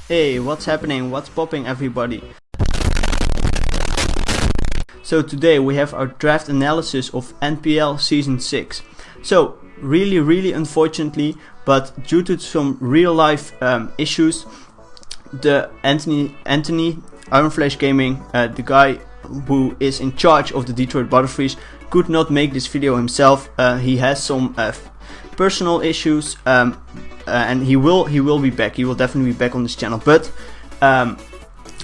Hey, what's happening? What's popping, everybody? So today we have our draft analysis of NPL Season 6. So really unfortunately, but due to some real life issues, the Anthony Ironflash Gaming, the guy who is in charge of the Detroit Butterfrees, could not make this video himself. He has some personal issues, and he will be back. He will definitely be back on this channel, but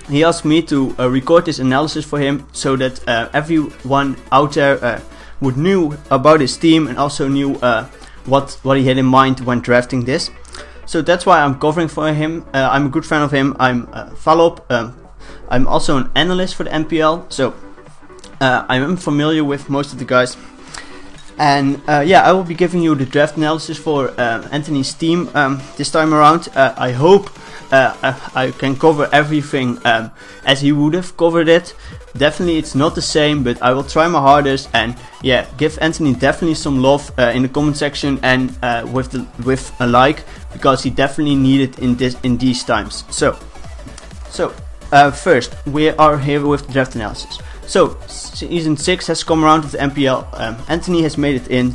he asked me to record this analysis for him, so that everyone out there would knew about his team and also knew what he had in mind when drafting this. So that's why I'm covering for him. I'm a good friend of him. I'm Phalop. I'm also an analyst for the NPL, so I am familiar with most of the guys. And yeah, I will be giving you the draft analysis for Anthony's team this time around. I hope I can cover everything as he would have covered it. Definitely it's not the same, but I will try my hardest, and yeah, give Anthony definitely some love in the comment section and with a like, because he definitely needed in these times. So first we are here with the draft analysis. So season 6 has come around with the NPL. Anthony has made it in,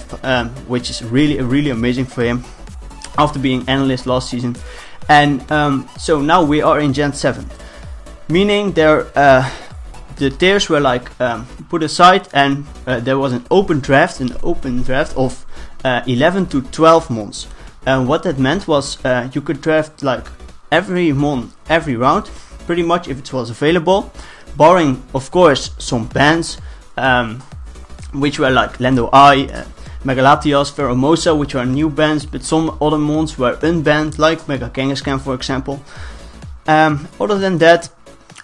which is really amazing for him after being analyst last season. And so now we are in Gen 7, meaning the tiers were like put aside, and there was an open draft of 11 to 12 months. What that meant was you could draft like every month, every round, pretty much, if it was available, barring of course some bans, which were like Lando I, Megalatias, Pheromosa, which are new bans, but some other mons were unbanned, like Mega Kangaskhan for example. Other than that,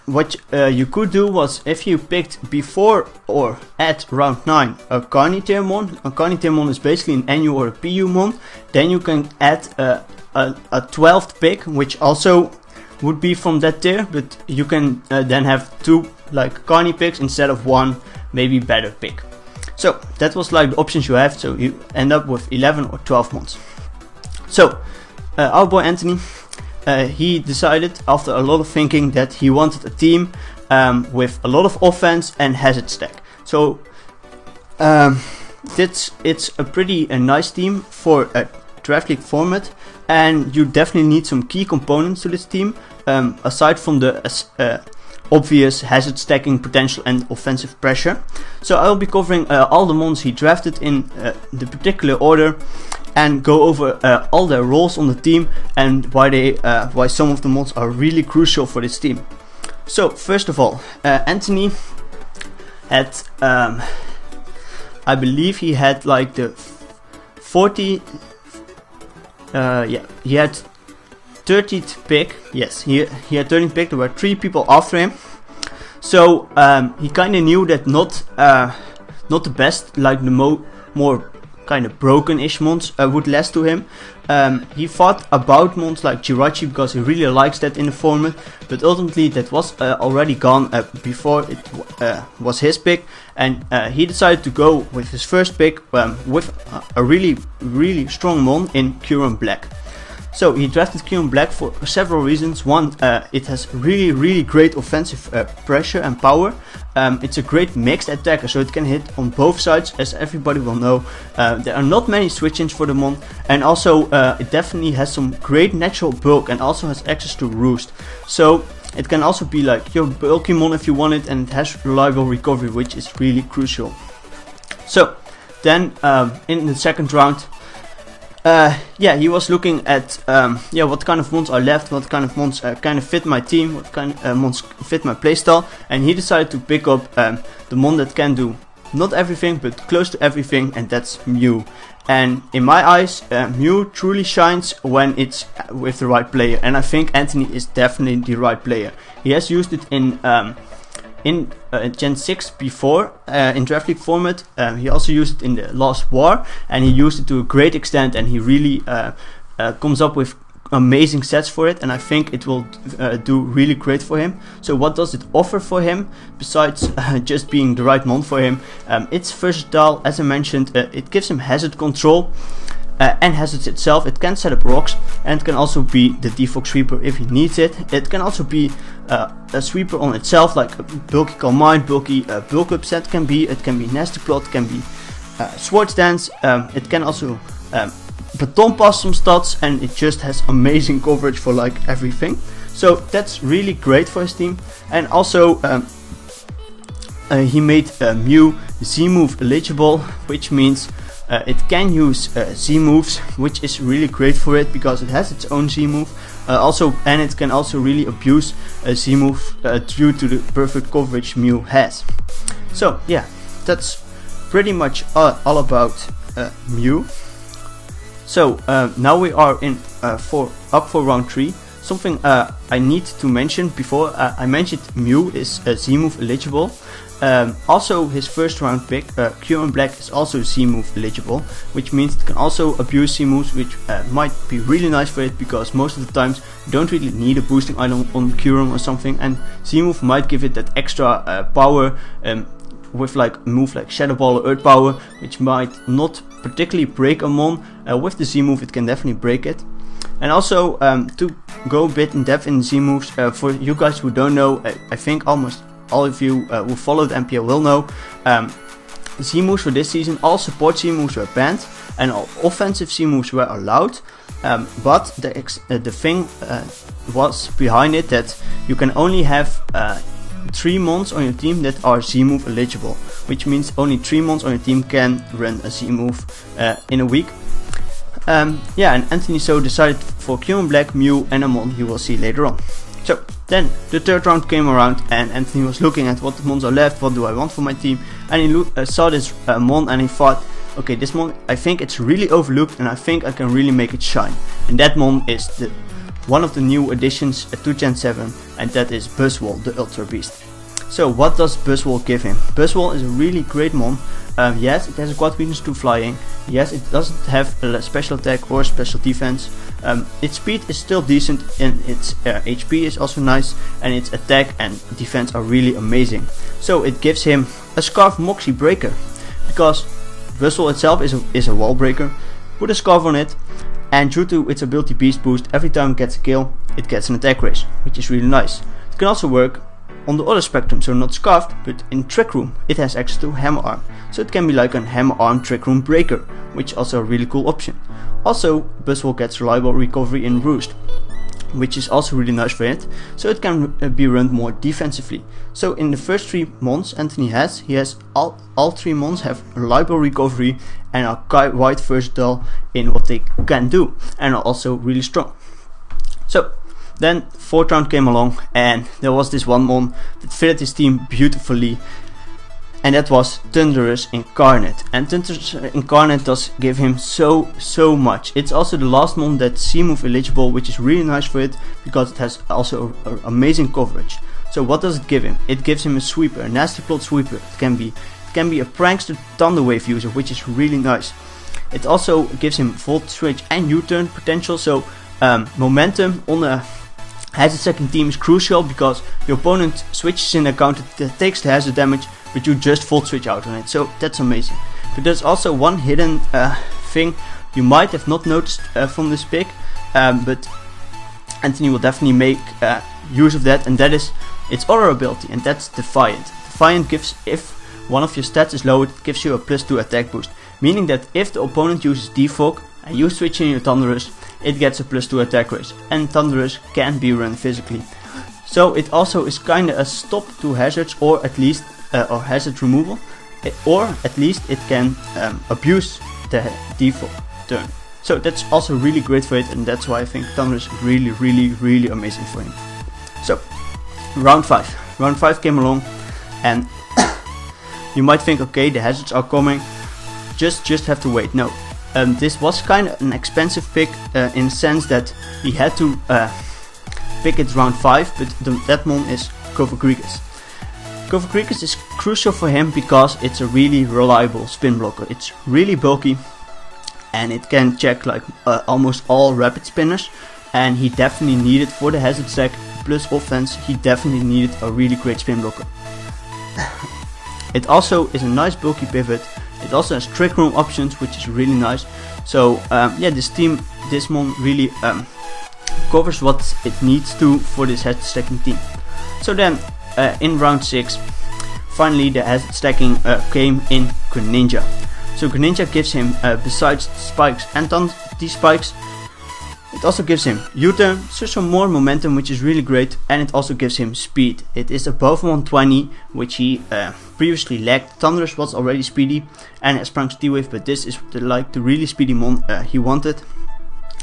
what you could do was, if you picked before or at round 9 a Carnitair mon, a Carnitair mon is basically an annual or a PU mon, then you can add a 12th pick, which also would be from that tier, but you can then have 2 like Carny picks instead of 1 maybe better pick. So that was like the options you have, so you end up with 11 or 12 months. So our boy Anthony, he decided after a lot of thinking that he wanted a team with a lot of offense and hazard stack. So it's a pretty nice team for a draft league format, and you definitely need some key components to this team, aside from the obvious hazard stacking potential and offensive pressure. So I will be covering all the mons he drafted in the particular order, and go over all their roles on the team and why some of the mons are really crucial for this team. So first of all, Anthony had I believe he had like the 40 yeah, he had 30th pick. Yes, he had 30th pick. There were 3 people after him, so he kind of knew that not the best, like the more kind of broken-ish mons would last to him. He thought about mons like Jirachi because he really likes that in the format, but ultimately that was already gone before it was his pick, and he decided to go with his first pick with a really strong mon in Curon Black. So he drafted Curon Black for several reasons. One, it has really great offensive pressure and power. It's a great mixed attacker, so it can hit on both sides, as everybody will know. There are not many switch-ins for the mon, and also it definitely has some great natural bulk and also has access to roost. So it can also be like your bulky mon if you want it, and it has reliable recovery, which is really crucial. So then in the second round, yeah, he was looking at what kind of mons are left, what kind of mons kind of fit my team, what kind of mons fit my playstyle, and he decided to pick up the mon that can do not everything but close to everything, and that's Mew. And in my eyes, Mew truly shines when it's with the right player, and I think Anthony is definitely the right player. He has used it in Gen 6 before in draft league format. He also used it in the last war, and he used it to a great extent, and he really comes up with amazing sets for it, and I think it will do really great for him. So what does it offer for him besides just being the right mon for him? It's versatile, as I mentioned. It gives him hazard control. and Hazards itself. It can set up rocks, and it can also be the default sweeper if he needs it. It can also be a sweeper on itself, like a bulky Calm Mind, bulky bulk up set can be. It can be Nasty Plot, can be Swords Dance. It can also baton pass some stats, and it just has amazing coverage for like everything. So that's really great for his team. And also he made Mew Z move eligible, which means it can use Z moves, which is really great for it because it has its own Z move. And it can also really abuse a Z move due to the perfect coverage Mew has. So yeah, that's pretty much all about Mew. So now we are in up for round 3. Something I need to mention before I mentioned Mew is Z move eligible. Also his first round pick, Kyurem Black, is also Z move eligible, which means it can also abuse Z moves, which might be really nice for it because most of the times you don't really need a boosting item on Kyurem or something, and Z move might give it that extra power with like a move like Shadow Ball or Earth Power, which might not particularly break a mon. With the Z move it can definitely break it. And also to go a bit in depth in Z moves, for you guys who don't know, I think almost all of you who follow the NPL will know, Z moves for this season, all support Z moves were banned and all offensive Z moves were allowed, but the thing was behind it that you can only have 3 mons on your team that are Z move eligible, which means only 3 mons on your team can run a Z move in a week. Yeah, and Anthony so decided for Kyurem Black, Mew and a mon you will see later on. So then the third round came around and Anthony was looking at what mons are left, what do I want for my team, and he saw this mon and he thought, okay, this mon, I think it's really overlooked and I think I can really make it shine. And that mon is one of the new additions to Gen 7, and that is Buzzwole, the Ultra Beast. So what does Buzzwole give him? Buzzwole is a really great mon. Yes, it has a quad weakness to flying. Yes, it doesn't have a special attack or special defense. Its speed is still decent, and its HP is also nice, and its attack and defense are really amazing. So it gives him a Scarf Moxie Breaker, because Buzzwole itself is a wall breaker. Put a Scarf on it, and due to its ability Beast Boost, every time it gets a kill, it gets an attack raise, which is really nice. It can also work on the other spectrum, so not Scarfed, but in Trick Room it has access to Hammer Arm, so it can be like a Hammer Arm Trick Room Breaker, which is also a really cool option. Also, Buzzwole gets reliable recovery in Roost, which is also really nice for it, so it can be run more defensively. So in the first 3 mons Anthony has, all 3 mons have reliable recovery and are quite versatile in what they can do, and are also really strong. So then 4th round came along and there was this one mon that fitted his team beautifully, and that was Thundurus Incarnate. And Thundurus Incarnate does give him so much. It's also the last mon that's Z move eligible, which is really nice for it because it has also amazing coverage. So what does it give him? It gives him a sweeper, a Nasty Plot sweeper. It can be a Prankster Thunder Wave user, which is really nice. It also gives him Volt Switch and U-turn potential, so momentum on a Hazard second team is crucial because your opponent switches in a counter that takes the hazard damage, but you just Volt Switch out on it, so that's amazing. But there's also one hidden thing you might have not noticed from this pick, but Anthony will definitely make use of that, and that is its other ability, and that's Defiant. Defiant gives, if one of your stats is lowered, it gives you a +2 attack boost, meaning that if the opponent uses Defog and you switch in your Thundurus, it gets a +2 attack raise, and Thundurus can be run physically. So it also is kinda a stop to hazards, or at least or hazard removal, or at least it can abuse the default turn. So that's also really great for it, and that's why I think Thundurus is really amazing for him. So round 5 came along, and you might think, okay, the hazards are coming, just have to wait. No. This was kind of an expensive pick in the sense that he had to pick it round 5, but that mon is Govagrigus. Govagrigus is crucial for him because it's a really reliable spin blocker. It's really bulky and it can check like almost all rapid spinners, and he definitely needed for the hazard stack plus offense, he definitely needed a really great spin blocker. It also is a nice bulky pivot. It also has Trick Room options, which is really nice. So yeah, this mon really covers what it needs to for this head stacking team. So then in round 6, finally the head stacking came in Greninja. So Greninja gives him, besides spikes and spikes, it also gives him U-turn, so some more momentum, which is really great, and it also gives him speed. It is above 120, which he previously lacked. Thundurus was already speedy and has sprung Steel Wave, but this is the really speedy mon he wanted.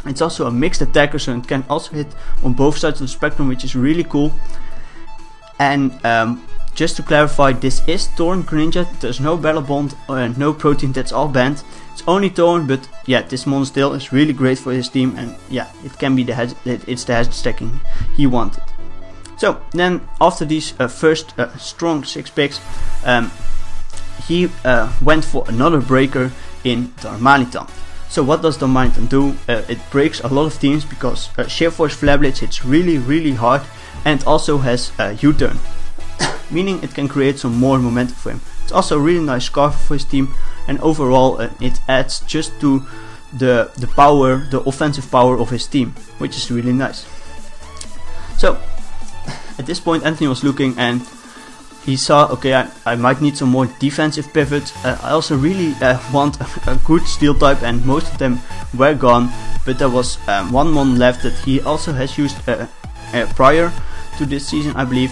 It's also a mixed attacker, so it can also hit on both sides of the spectrum, which is really cool. And just to clarify, this is Thorn Greninja. There's no Battle Bond, no Protein, that's all banned. It's only Thorn, but yeah, this mon still is really great for his team, and yeah, it can be it's the head stacking he wanted. So then after these first strong 6 picks, he went for another breaker in Darmanitan. So what does Darmanitan do? It breaks a lot of teams because Sheer Force Flare Blitz hits really hard, and also has U-turn, meaning it can create some more momentum for him. It's also a really nice scarf for his team, and overall it adds just to the power, the offensive power of his team, which is really nice. So at this point Anthony was looking and he saw, okay, I might need some more defensive pivots. I also really want a good steel type, and most of them were gone, but there was one mon left that he also has used prior to this season, I believe,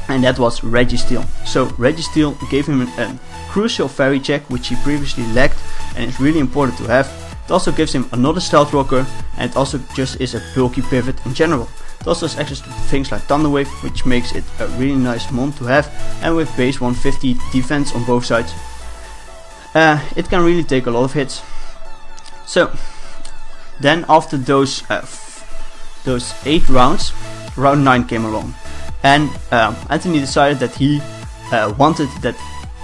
and that was Registeel. So Registeel gave him a crucial fairy check, which he previously lacked, and it's really important to have. It also gives him another stealth rocker, and it also just is a bulky pivot in general. It also has access to things like Thunder Wave, which makes it a really nice mon to have, and with base 150 defense on both sides, it can really take a lot of hits. So then after those 8 rounds, round 9 came along, and Anthony decided that he wanted that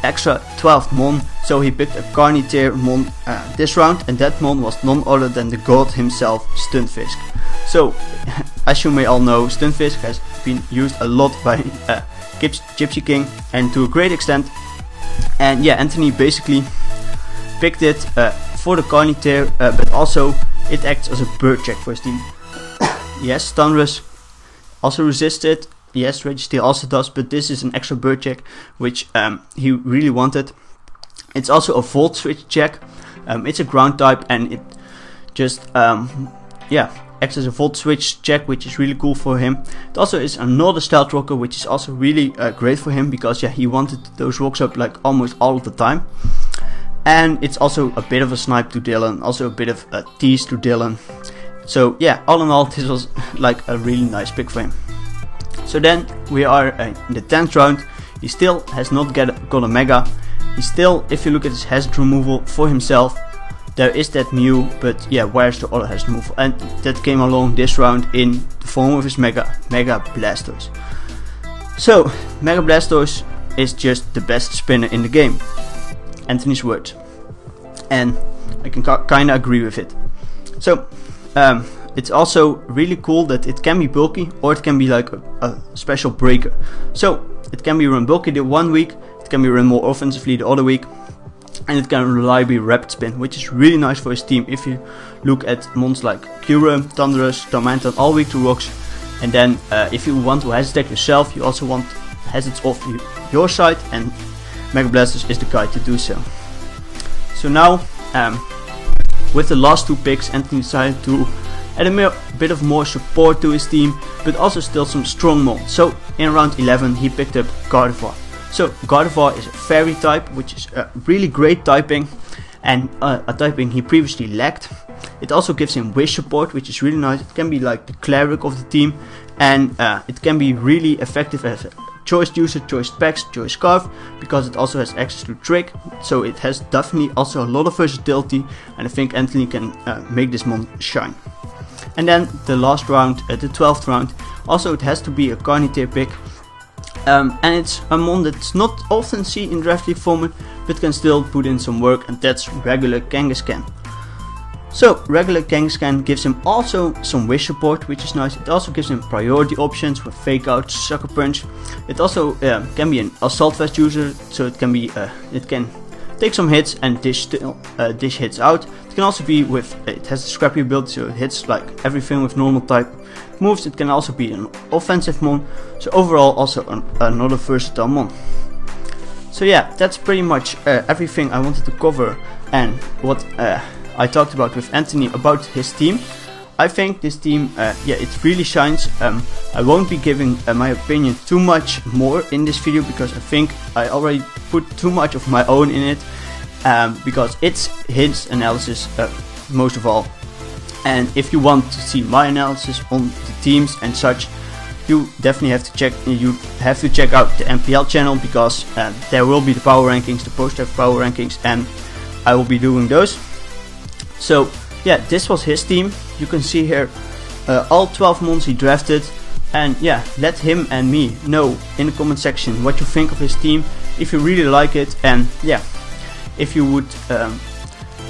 extra 12th mon, so he picked a Carnivore mon this round, and that mon was none other than the god himself, Stunfisk. So as you may all know, Stunfisk has been used a lot by Gypsy King, and to a great extent, and yeah, Anthony basically picked it for the Carnivore, but also it acts as a bird check for his team. Yes, Thundurus also resists it. Yes, Registeel also does, but this is an extra bird check, which he really wanted. It's also a Volt Switch check. It's a ground type, and it just yeah, acts as a Volt Switch check, which is really cool for him. It also is another Stealth Rocker, which is also really great for him, because yeah, he wanted those rocks up like almost all of the time. And it's also a bit of a snipe to Dylan, also a bit of a tease to Dylan. So yeah, all in all, this was like a really nice pick for him. So then we are in the 10th round. He still has not got a Mega. He still, if you look at his hazard removal for himself, there is that Mew, but yeah, where's the other hazard removal? And that came along this round in the form of his Mega Blastoise. So Mega Blastoise is just the best spinner in the game, Anthony's words, and I can kinda agree with it. So it's also really cool that it can be bulky, or it can be like a special breaker. So it can be run bulky the one week, it can be run more offensively the other week, and it can reliably rapid spin, which is really nice for his team. If you look at mons like Kyurem, Thundurus, Darmanitan, all weak to rocks, and then if you want to hazard deck yourself, you also want hazards off your side, and Mega Blastoise is the guy to do so. So now, with the last 2 picks, Anthony decided to add a bit of more support to his team, but also still some strong mons. So in round 11 he picked up Gardevoir. So Gardevoir is a fairy type, which is a really great typing, and a typing he previously lacked. It also gives him wish support, which is really nice. It can be like the cleric of the team, and it can be really effective as a choice user, choice specs, choice scarf, because it also has access to trick. So it has definitely also a lot of versatility, and I think Anthony can make this mon shine. And then the last round, the 12th round, also it has to be a Carnivore pick, and it's a mon that's not often seen in draft league format, but can still put in some work, and that's regular Kangaskhan. So regular Kangaskhan gives him also some wish support, which is nice. It also gives him priority options with fake out, sucker punch. It also can be an assault vest user, so it can be it can take some hits and dish hits out. It can also be with, it has a scrappy ability, so it hits like everything with normal type moves. It can also be an offensive mon, so overall also another versatile mon. So yeah, that's pretty much everything I wanted to cover, and what I talked about with Anthony about his team. I think this team, yeah, it really shines. I won't be giving my opinion too much more in this video, because I think I already put too much of my own in it, because it's his analysis most of all. And if you want to see my analysis on the teams and such, you definitely have to check out the NPL channel, because there will be the power rankings, the post-draft power rankings, and I will be doing those. So yeah, this was his team. You can see here all 12 mons he drafted, and yeah, let him and me know in the comment section what you think of his team, if you really like it. And yeah, if you would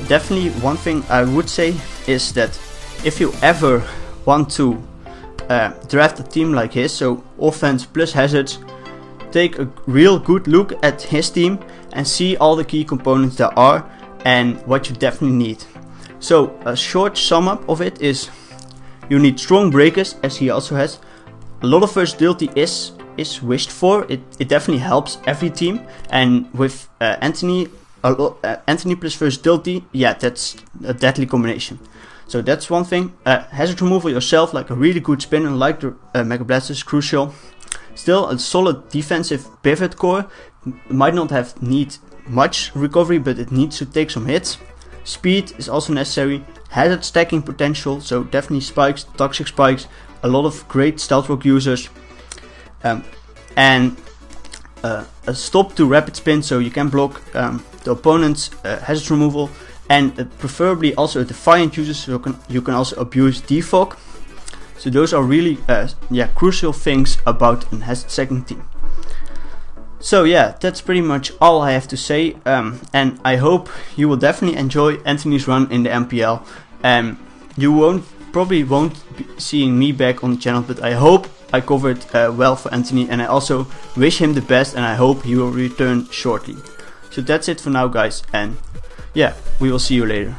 definitely, one thing I would say is that if you ever want to draft a team like his, so offense plus hazards, take a real good look at his team and see all the key components there are and what you definitely need. So a short sum up of it is, you need strong breakers, as he also has. A lot of versatility is wished for. It definitely helps every team, and with Anthony plus versatility, yeah, that's a deadly combination. So that's one thing. Hazard removal yourself, like a really good spinner like the Mega Blastoise, is crucial. Still a solid defensive pivot core. Might not need much recovery, but it needs to take some hits. Speed is also necessary. Hazard stacking potential, so definitely spikes, toxic spikes, a lot of great stealth rock users. And a stop to rapid spin, so you can block the opponent's hazard removal. And preferably also a defiant user, so you can also abuse defog. So those are really crucial things about an hazard stacking team. So yeah, that's pretty much all I have to say, and I hope you will definitely enjoy Anthony's run in the NPL. You probably won't be seeing me back on the channel, but I hope I covered well for Anthony, and I also wish him the best, and I hope he will return shortly. So that's it for now, guys, and yeah, we will see you later.